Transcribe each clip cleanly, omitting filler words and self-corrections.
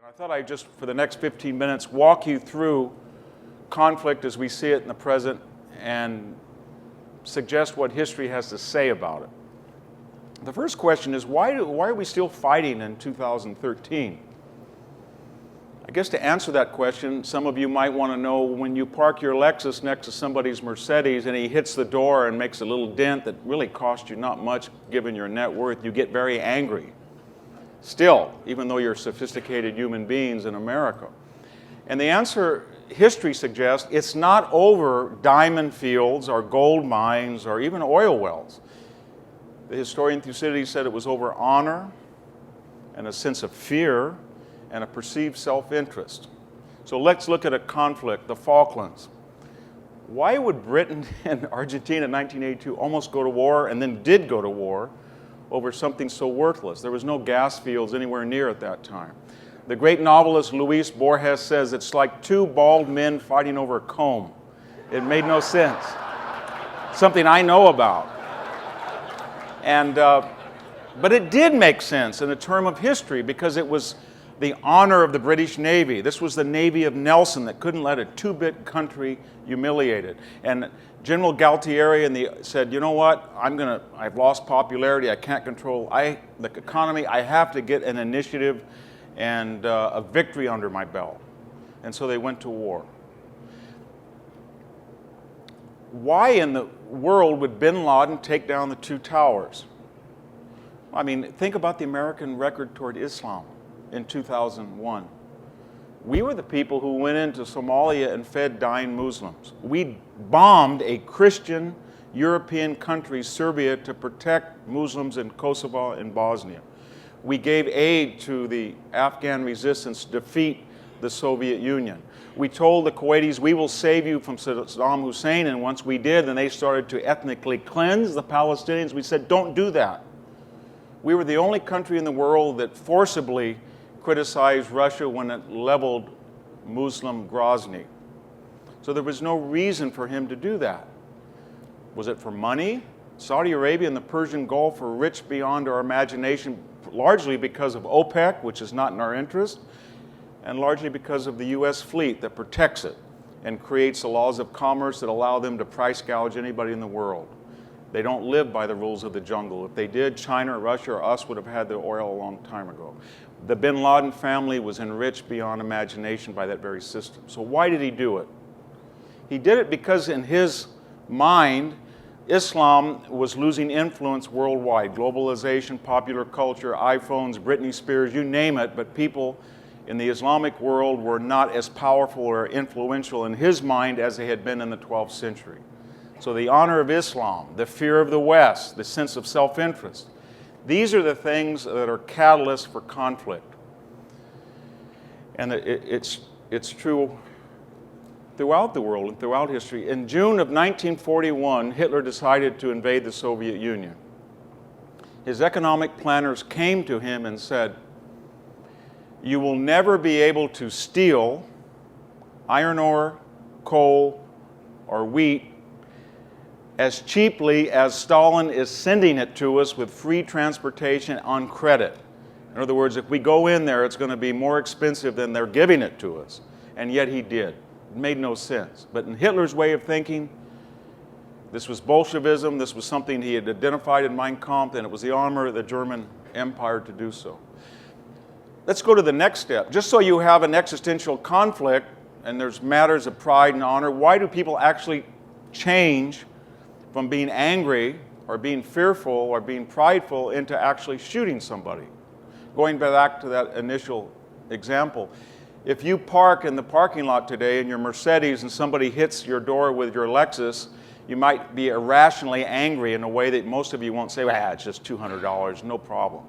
I thought I'd just, for the next 15 minutes, walk you through conflict as we see it in the present and suggest what history has to say about it. The first question is, why are we still fighting in 2013? I guess to answer that question, some of you might want to know, when you park your Lexus next to somebody's Mercedes and he hits the door and makes a little dent that really cost you not much given your net worth, you get very angry. Still, even though you're sophisticated human beings in America. And the answer, history suggests, it's not over diamond fields or gold mines or even oil wells. The historian Thucydides said it was over honor and a sense of fear and a perceived self-interest. So let's look at a conflict, the Falklands. Why would Britain and Argentina in 1982 almost go to war and then did go to war over something so worthless? There was no gas fields anywhere near at that time. The great novelist Luis Borges says it's like two bald men fighting over a comb. It made no sense. Something I know about. And, but it did make sense in a term of history because it was the honor of the British Navy. This was the Navy of Nelson that couldn't let a two-bit country humiliate it. And General Galtieri said, you know what, I've lost popularity, I can't control the economy, I have to get an initiative and a victory under my belt. And so they went to war. Why in the world would bin Laden take down the two towers? I mean, think about the American record toward Islam in 2001. We were the people who went into Somalia and fed dying Muslims. We bombed a Christian European country, Serbia, to protect Muslims in Kosovo and Bosnia. We gave aid to the Afghan resistance to defeat the Soviet Union. We told the Kuwaitis, we will save you from Saddam Hussein, and once we did, and they started to ethnically cleanse the Palestinians, we said, don't do that. We were the only country in the world that forcibly criticized Russia when it leveled Muslim Grozny. So there was no reason for him to do that. Was it for money? Saudi Arabia and the Persian Gulf are rich beyond our imagination, largely because of OPEC, which is not in our interest, and largely because of the US fleet that protects it and creates the laws of commerce that allow them to price gouge anybody in the world. They don't live by the rules of the jungle. If they did, China or Russia or us would have had the oil a long time ago. The bin Laden family was enriched beyond imagination by that very system. So why did he do it? He did it because in his mind, Islam was losing influence worldwide. Globalization, popular culture, iPhones, Britney Spears, you name it, but people in the Islamic world were not as powerful or influential in his mind as they had been in the 12th century. So the honor of Islam, the fear of the West, the sense of self-interest, these are the things that are catalysts for conflict. And it's true throughout the world and throughout history. In June of 1941, Hitler decided to invade the Soviet Union. His economic planners came to him and said, you will never be able to steal iron ore, coal, or wheat as cheaply as Stalin is sending it to us with free transportation on credit. In other words, if we go in there, it's going to be more expensive than they're giving it to us. And yet he did. It made no sense. But in Hitler's way of thinking, this was Bolshevism, this was something he had identified in Mein Kampf, and it was the honor of the German Empire to do so. Let's go to the next step. Just so you have an existential conflict, and there's matters of pride and honor, why do people actually change from being angry or being fearful or being prideful into actually shooting somebody? Going back to that initial example, if you park in the parking lot today in your Mercedes and somebody hits your door with your Lexus, you might be irrationally angry in a way that most of you won't say, well, it's just $200, no problem.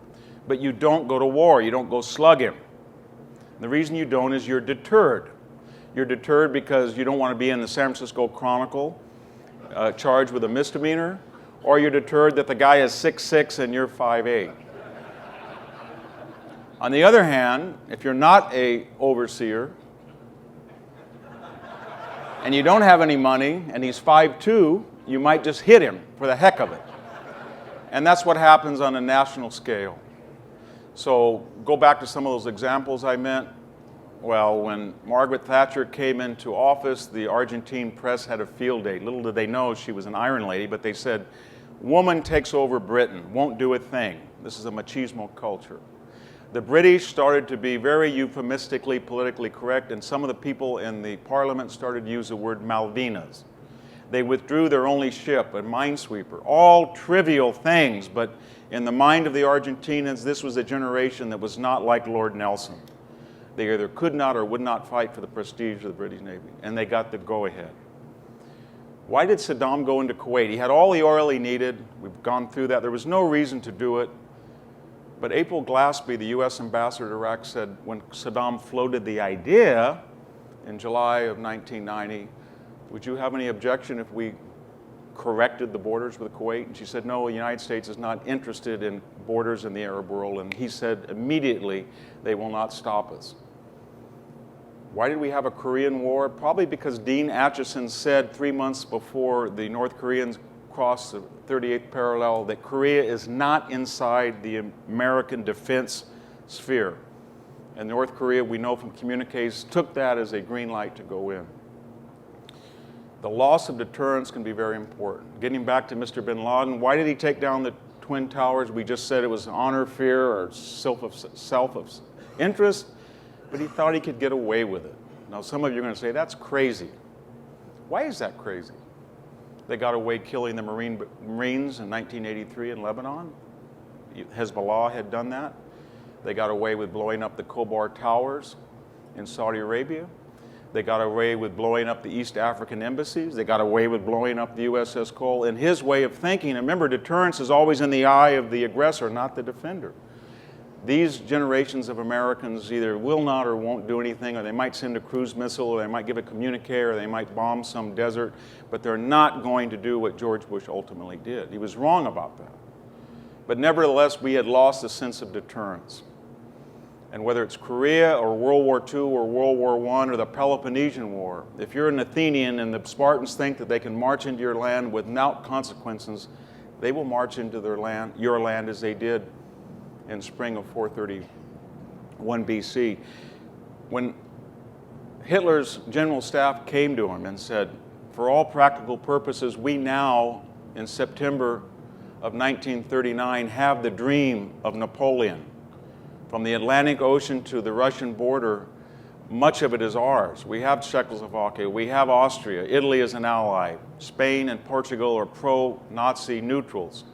But you don't go to war, you don't go slug him. The reason you don't is you're deterred. You're deterred because you don't want to be in the San Francisco Chronicle charged with a misdemeanor, or you're deterred that the guy is 6'6" and you're 5'8". On the other hand, if you're not an overseer and you don't have any money and he's 5'2", you might just hit him for the heck of it. And that's what happens on a national scale. So go back to some of those examples I Well, when Margaret Thatcher came into office, the Argentine press had a field day. Little did they know she was an Iron Lady, but they said, "Woman takes over Britain, won't do a thing." This is a machismo culture. The British started to be very euphemistically politically correct, and some of the people in the parliament started to use the word Malvinas. They withdrew their only ship, a minesweeper. All trivial things, but in the mind of the Argentinians, this was a generation that was not like Lord Nelson. They either could not or would not fight for the prestige of the British Navy, and they got the go-ahead. Why did Saddam go into Kuwait? He had all the oil he needed. We've gone through that. There was no reason to do it. But April Glaspie, the U.S. ambassador to Iraq, said when Saddam floated the idea in July of 1990, "Would you have any objection if we corrected the borders with Kuwait?" And she said, "No, the United States is not interested in borders in the Arab world." And he said immediately, "They will not stop us." Why did we have a Korean War? Probably because Dean Acheson said 3 months before the North Koreans crossed the 38th parallel that Korea is not inside the American defense sphere. And North Korea, we know from communiques, took that as a green light to go in. The loss of deterrence can be very important. Getting back to Mr. bin Laden, why did he take down the Twin Towers? We just said it was honor, fear, or self-interest, but he thought he could get away with it. Now, some of you are going to say, that's crazy. Why is that crazy? They got away killing the Marines in 1983 in Lebanon. Hezbollah had done that. They got away with blowing up the Khobar Towers in Saudi Arabia. They got away with blowing up the East African embassies. They got away with blowing up the USS Cole. In his way of thinking, and remember, deterrence is always in the eye of the aggressor, not the defender. These generations of Americans either will not or won't do anything, or they might send a cruise missile, or they might give a communique, or they might bomb some desert, but they're not going to do what George Bush ultimately did. He was wrong about that. But nevertheless, we had lost the sense of deterrence. And whether it's Korea or World War II or World War I or the Peloponnesian War, if you're an Athenian and the Spartans think that they can march into your land without consequences, they will march into their land, your land, as they did in spring of 431 BC. When Hitler's general staff came to him and said, for all practical purposes, we now, in September of 1939, have the dream of Napoleon. From the Atlantic Ocean to the Russian border, much of it is ours. We have Czechoslovakia, we have Austria, Italy is an ally, Spain and Portugal are pro-Nazi neutrals.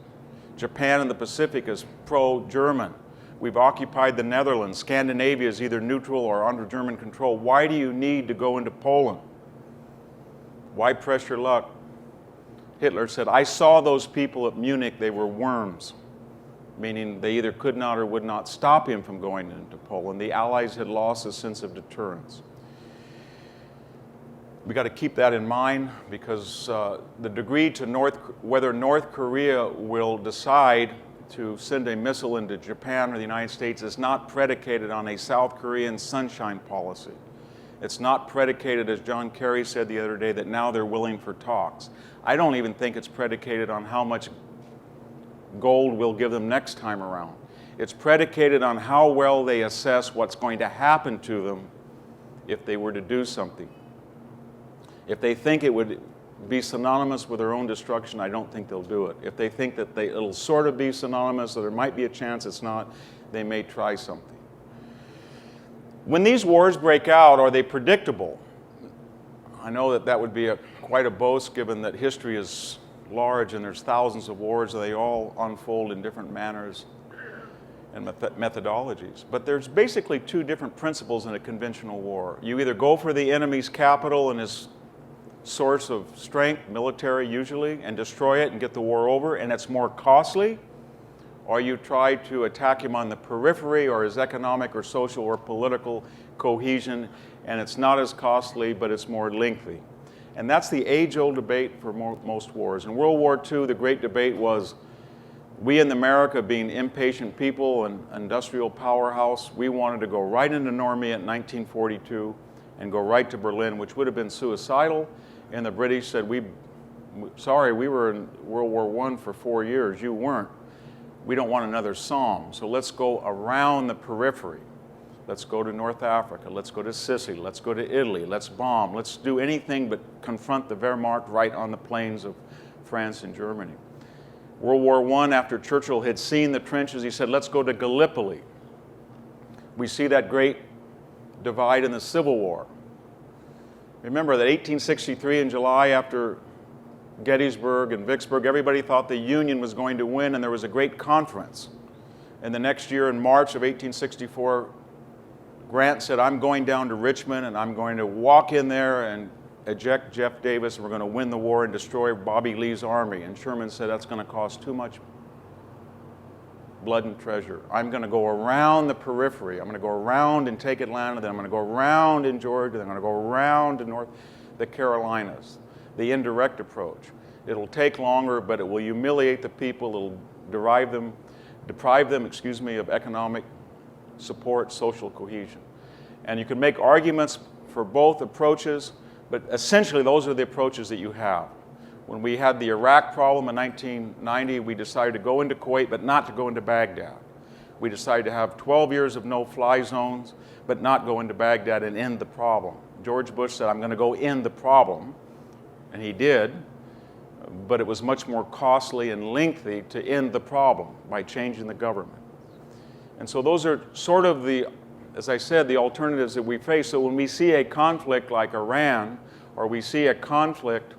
Japan in the Pacific is pro-German. We've occupied the Netherlands. Scandinavia is either neutral or under German control. Why do you need to go into Poland? Why press your luck? Hitler said, I saw those people at Munich, they were worms, meaning they either could not or would not stop him from going into Poland. The Allies had lost a sense of deterrence. We got to keep that in mind because the degree to whether North Korea will decide to send a missile into Japan or the United States is not predicated on a South Korean sunshine policy. It's not predicated, as John Kerry said the other day, that now they're willing for talks. I don't even think it's predicated on how much gold we'll give them next time around. It's predicated on how well they assess what's going to happen to them if they were to do something. If they think it would be synonymous with their own destruction, I don't think they'll do it. If they think that it'll sort of be synonymous, or there might be a chance it's not, they may try something. When these wars break out, are they predictable? I know that would be quite a boast, given that history is large and there's thousands of wars, and they all unfold in different manners and methodologies. But there's basically two different principles in a conventional war. You either go for the enemy's capital and his source of strength, military usually, and destroy it and get the war over, and it's more costly, or you try to attack him on the periphery or his economic or social or political cohesion, and it's not as costly, but it's more lengthy. And that's the age-old debate for most wars. In World War II, the great debate was, we in America, being impatient people and industrial powerhouse, we wanted to go right into Normandy in 1942 and go right to Berlin, which would have been suicidal. And the British said, sorry, we were in World War I for 4 years, you weren't. We don't want another Somme, so let's go around the periphery. Let's go to North Africa. Let's go to Sicily. Let's go to Italy. Let's bomb. Let's do anything but confront the Wehrmacht right on the plains of France and Germany. World War I, after Churchill had seen the trenches, he said, let's go to Gallipoli. We see that great divide in the Civil War. Remember that 1863 in July, after Gettysburg and Vicksburg, everybody thought the Union was going to win, and there was a great conference. And the next year, in March of 1864, Grant said, I'm going down to Richmond, and I'm going to walk in there and eject Jeff Davis, and we're going to win the war and destroy Bobby Lee's army. And Sherman said, that's going to cost too much blood and treasure. I'm going to go around the periphery. I'm going to go around and take Atlanta, then I'm going to go around in Georgia, then I'm going to go around to the Carolinas. The indirect approach. It'll take longer, but it will humiliate the people. It'll deprive them, of economic support, social cohesion. And you can make arguments for both approaches, but essentially those are the approaches that you have. When we had the Iraq problem in 1990, we decided to go into Kuwait, but not to go into Baghdad. We decided to have 12 years of no-fly zones, but not go into Baghdad and end the problem. George Bush said, I'm going to go end the problem, and he did, but it was much more costly and lengthy to end the problem by changing the government. And so those are sort of the, as I said, the alternatives that we face. So when we see a conflict like Iran, or we see a conflict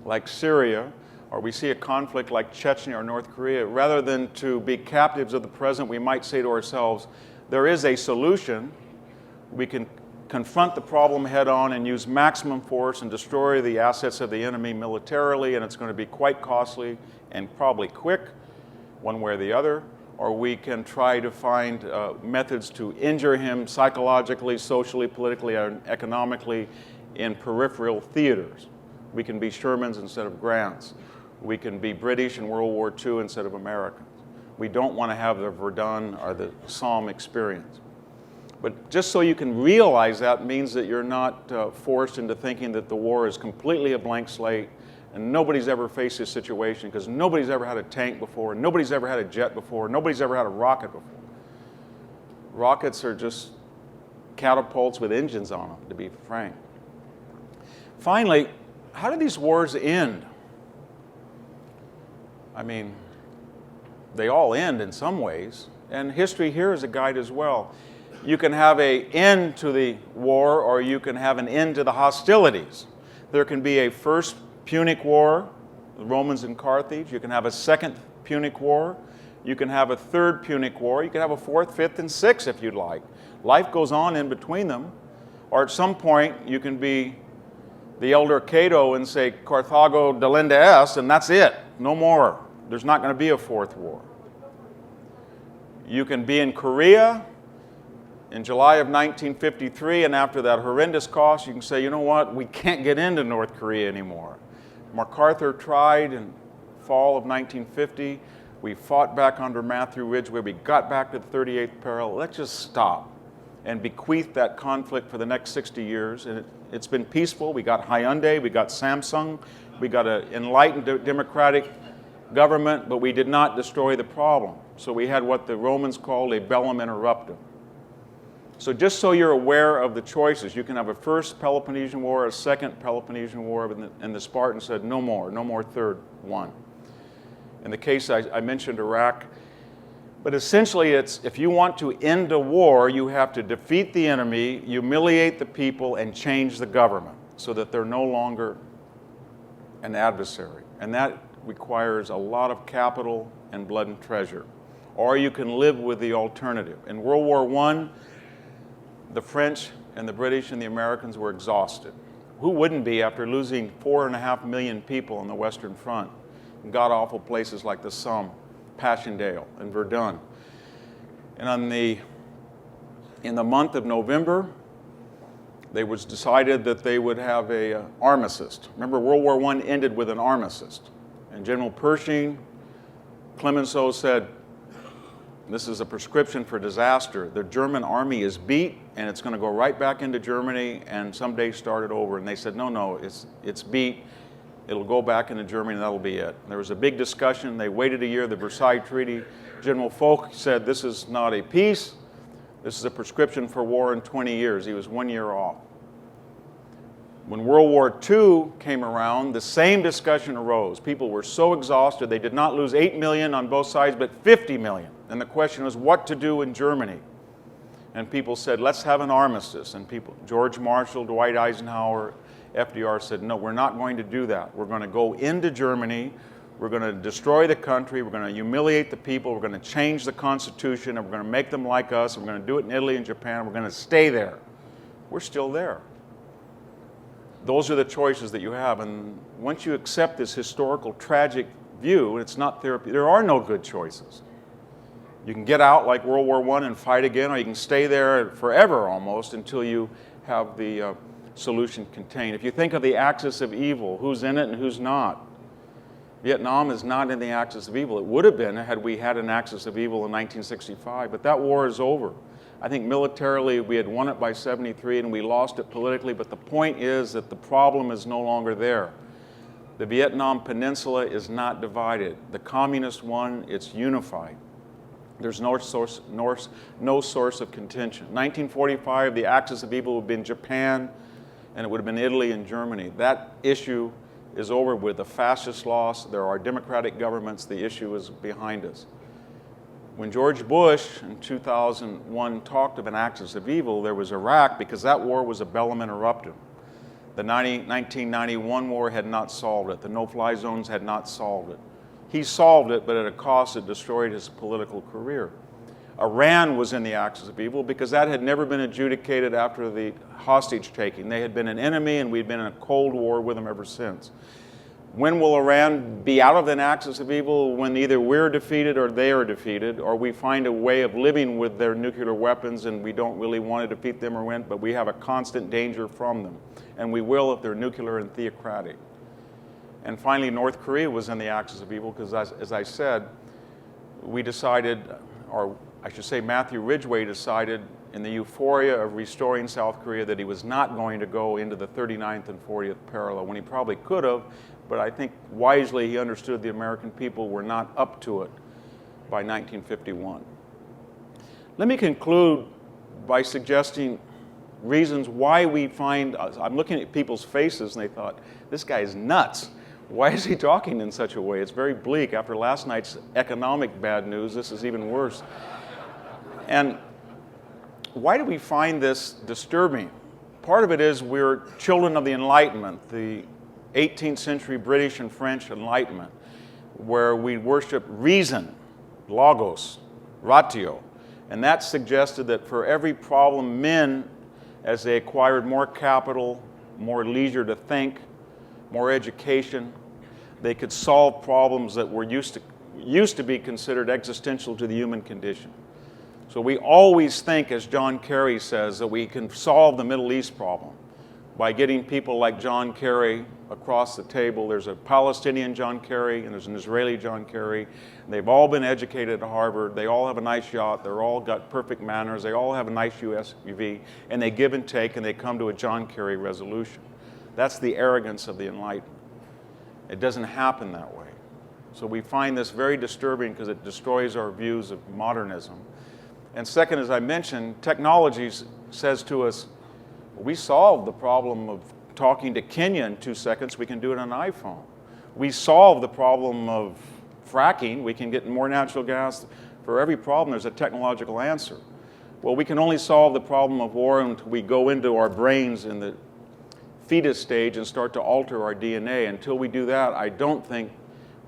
like Syria, or we see a conflict like Chechnya or North Korea, rather than to be captives of the present, we might say to ourselves, there is a solution. We can confront the problem head on and use maximum force and destroy the assets of the enemy militarily, and it's going to be quite costly and probably quick, one way or the other. Or we can try to find methods to injure him psychologically, socially, politically, and economically in peripheral theaters. We can be Shermans instead of Grants. We can be British in World War II instead of Americans. We don't want to have the Verdun or the Somme experience. But just so you can realize that means that you're not forced into thinking that the war is completely a blank slate and nobody's ever faced this situation, because nobody's ever had a tank before, nobody's ever had a jet before, nobody's ever had a rocket before. Rockets are just catapults with engines on them, to be frank. Finally, how do these wars end? I mean, they all end in some ways, and history here is a guide as well. You can have an end to the war, or you can have an end to the hostilities. There can be a first Punic War, the Romans in Carthage. You can have a second Punic War. You can have a third Punic War. You can have a fourth, fifth, and sixth if you'd like. Life goes on in between them. Or at some point, you can be the elder Cato and say, Carthago delenda est, and that's it. No more. There's not going to be a fourth war. You can be in Korea in July of 1953, and after that horrendous cost, you can say, you know what, we can't get into North Korea anymore. MacArthur tried in fall of 1950. We fought back under Matthew Ridgway. We got back to the 38th parallel. Let's just stop and bequeath that conflict for the next 60 years. And it's been peaceful. We got Hyundai, we got Samsung, we got an enlightened democratic government, but we did not destroy the problem. So we had what the Romans called a bellum interruptum. So just so you're aware of the choices, you can have a first Peloponnesian War, a second Peloponnesian War, and the Spartans said no more third one. In the case I mentioned Iraq, but essentially it's, if you want to end a war, you have to defeat the enemy, humiliate the people, and change the government so that they're no longer an adversary. And that requires a lot of capital and blood and treasure. Or you can live with the alternative. In World War I, the French and the British and the Americans were exhausted. Who wouldn't be after losing 4.5 million people on the Western Front in god-awful places like the Somme, Passchendaele, and Verdun? And in the month of November, it was decided that they would have an armistice. Remember, World War I ended with an armistice. And General Pershing, Clemenceau said, this is a prescription for disaster. The German army is beat, and it's going to go right back into Germany and someday start it over. And they said, no, it's beat. It'll go back into Germany, and that'll be it. There was a big discussion. They waited a year, the Versailles Treaty. General Foch said, this is not a peace. This is a prescription for war in 20 years. He was 1 year off. When World War II came around, the same discussion arose. People were so exhausted, they did not lose 8 million on both sides, but 50 million. And the question was what to do in Germany. And people said, let's have an armistice. And George Marshall, Dwight Eisenhower, FDR said, no, we're not going to do that. We're going to go into Germany. We're going to destroy the country. We're going to humiliate the people. We're going to change the Constitution. And we're going to make them like us. We're going to do it in Italy and Japan. We're going to stay there. We're still there. Those are the choices that you have. And once you accept this historical, tragic view, it's not therapy. There are no good choices. You can get out like World War I and fight again, or you can stay there forever almost until you have the solution contained. If you think of the axis of evil, who's in it and who's not? Vietnam is not in the axis of evil. It would have been had we had an axis of evil in 1965, but that war is over. I think militarily we had won it by 73 and we lost it politically, but the point is that the problem is no longer there. The Vietnam Peninsula is not divided. The communists won, it's unified. There's no source of contention. 1945, the axis of evil would have been Japan, and it would have been Italy and Germany. That issue is over with. The fascist lost. There are democratic governments. The issue is behind us. When George Bush in 2001 talked of an axis of evil, there was Iraq, because that war was a bellum interruptum. The 1991 war had not solved it. The no-fly zones had not solved it. He solved it, but at a cost that destroyed his political career. Iran was in the axis of evil because that had never been adjudicated after the hostage taking. They had been an enemy, and we'd been in a cold war with them ever since. When will Iran be out of an axis of evil? When either we're defeated or they are defeated, or we find a way of living with their nuclear weapons and we don't really want to defeat them or win, but we have a constant danger from them. And we will if they're nuclear and theocratic. And finally, North Korea was in the axis of evil because, as I said, we decided, or I should say Matthew Ridgway decided in the euphoria of restoring South Korea that he was not going to go into the 39th and 40th parallel when he probably could have, but I think wisely he understood the American people were not up to it by 1951. Let me conclude by suggesting reasons why we find, I'm looking at people's faces and they thought, this guy is nuts. Why is he talking in such a way? It's very bleak. After last night's economic bad news, this is even worse. And why do we find this disturbing? Part of it is we're children of the Enlightenment, the 18th century British and French Enlightenment, where we worship reason, logos, ratio. And that suggested that for every problem, men, as they acquired more capital, more leisure to think, more education, they could solve problems that were used to be considered existential to the human condition. So we always think, as John Kerry says, that we can solve the Middle East problem by getting people like John Kerry across the table. There's a Palestinian John Kerry and there's an Israeli John Kerry. They've all been educated at Harvard. They all have a nice yacht. They're all got perfect manners. They all have a nice SUV, and they give and take, and they come to a John Kerry resolution. That's the arrogance of the Enlightenment. It doesn't happen that way. So we find this very disturbing because it destroys our views of modernism. And second, as I mentioned, technology says to us, we solved the problem of talking to Kenya in 2 seconds. We can do it on an iPhone. We solved the problem of fracking. We can get more natural gas. For every problem, there's a technological answer. Well, we can only solve the problem of war until we go into our brains in the fetus stage and start to alter our DNA. Until we do that, I don't think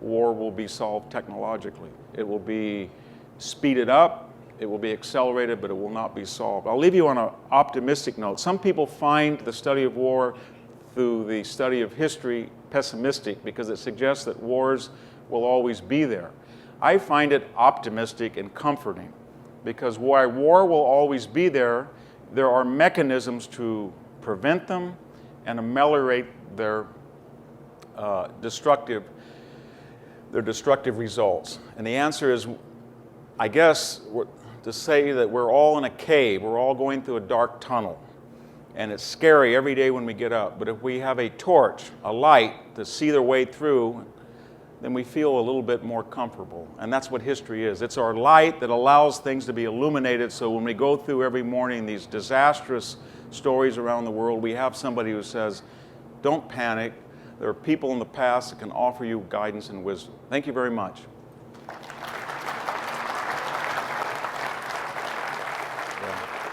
war will be solved technologically. It will be speeded up, it will be accelerated, but it will not be solved. I'll leave you on an optimistic note. Some people find the study of war through the study of history pessimistic because it suggests that wars will always be there. I find it optimistic and comforting because while war will always be there, there are mechanisms to prevent them and ameliorate their destructive results. And the answer is, I guess, to say that we're all in a cave, we're all going through a dark tunnel, and it's scary every day when we get up. But if we have a torch, a light, to see their way through, then we feel a little bit more comfortable. And that's what history is. It's our light that allows things to be illuminated, so when we go through every morning these disastrous stories around the world, we have somebody who says, don't panic. There are people in the past that can offer you guidance and wisdom. Thank you very much. Yeah.